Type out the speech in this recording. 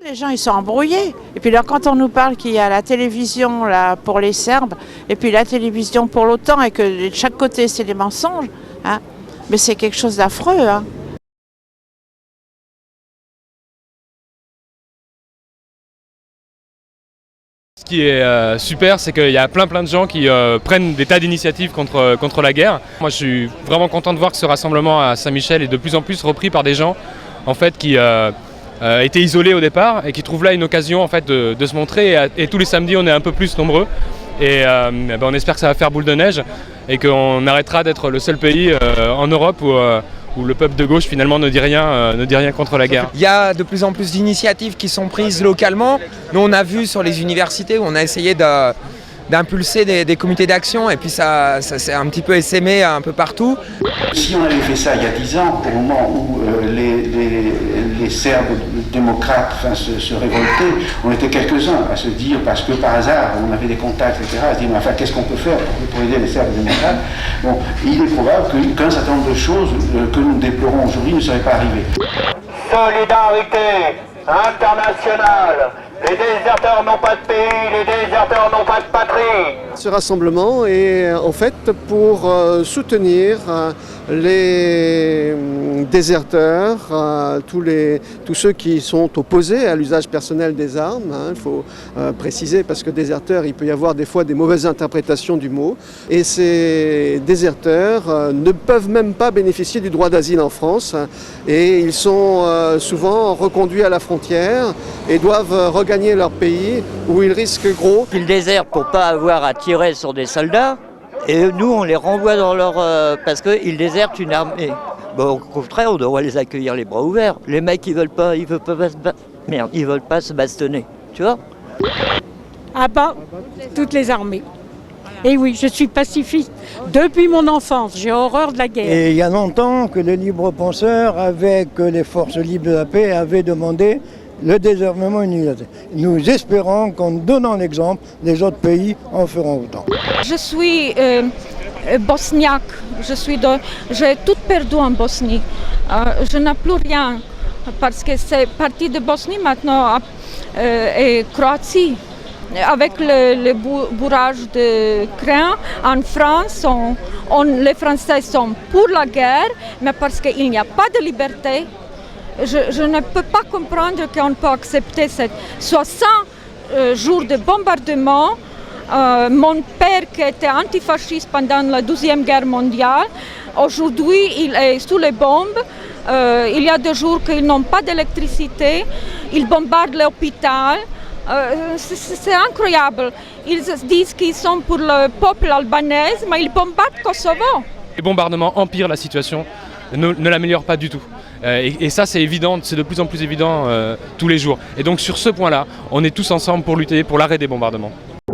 Les gens, ils sont embrouillés. Et puis là, quand on nous parle qu'il y a la télévision là, pour les Serbes, et puis la télévision pour l'OTAN, et que de chaque côté, c'est des mensonges, hein, mais c'est quelque chose d'affreux. Hein. Ce qui est super, c'est qu'il y a plein de gens qui prennent des tas d'initiatives contre la guerre. Moi, je suis vraiment content de voir que ce rassemblement à Saint-Michel est de plus en plus repris par des gens en fait, qui étaient isolés au départ et qui trouvent là une occasion en fait, de se montrer. Et tous les samedis, on est un peu plus nombreux. Et on espère que ça va faire boule de neige et qu'on arrêtera d'être le seul pays en Europe où le peuple de gauche finalement ne dit rien contre la guerre. Il y a de plus en plus d'initiatives qui sont prises localement. Nous on a vu sur les universités où on a essayé d'impulser des comités d'action et puis ça s'est un petit peu essaimé un peu partout. Si on avait fait ça il y a 10 ans, au moment où les Serbes démocrates se révoltaient, on était quelques-uns à se dire, parce que par hasard on avait des contacts, etc., à se dire mais enfin qu'est-ce qu'on peut faire pour aider les Serbes démocrates. Bon, il est probable qu'un certain nombre de choses que nous déplorons aujourd'hui ne seraient pas arrivées. Solidarité internationale. Les déserteurs n'ont pas de pays, les déserteurs n'ont pas de patrie. Ce rassemblement est en fait pour soutenir les déserteurs, tous ceux qui sont opposés à l'usage personnel des armes. Il faut préciser parce que déserteur, il peut y avoir des fois des mauvaises interprétations du mot. Et ces déserteurs ne peuvent même pas bénéficier du droit d'asile en France. Et ils sont souvent reconduits à la frontière et doivent regagner leur pays où ils risquent gros. Ils désertent pour ne pas avoir à tirer sur des soldats et nous on les renvoie dans leur parce qu'ils désertent une armée. Bon, au contraire, on devrait les accueillir les bras ouverts. Les mecs ils veulent pas se bastonner, tu vois. Ah bah, toutes les armées. Et oui, je suis pacifiste depuis mon enfance, j'ai horreur de la guerre. Et il y a longtemps que les libres penseurs avec les forces libres de la paix avaient demandé le désarmement unilatéral. Nous espérons qu'en donnant l'exemple, les autres pays en feront autant. Je suis bosniaque, j'ai tout perdu en Bosnie. Je n'ai plus rien parce que c'est parti de Bosnie maintenant et Croatie. Avec le bourrage de crin en France, les Français sont pour la guerre, mais parce qu'il n'y a pas de liberté. Je ne peux pas comprendre qu'on peut accepter 60 jours de bombardement. Mon père qui était antifasciste pendant la Deuxième Guerre mondiale, aujourd'hui il est sous les bombes. Il y a 2 jours qu'ils n'ont pas d'électricité. Ils bombardent l'hôpital. C'est incroyable. Ils disent qu'ils sont pour le peuple albanais, mais ils bombardent Kosovo. Les bombardements empirent la situation, ne l'améliorent pas du tout. Et ça c'est évident, c'est de plus en plus évident tous les jours. Et donc sur ce point-là, on est tous ensemble pour lutter pour l'arrêt des bombardements.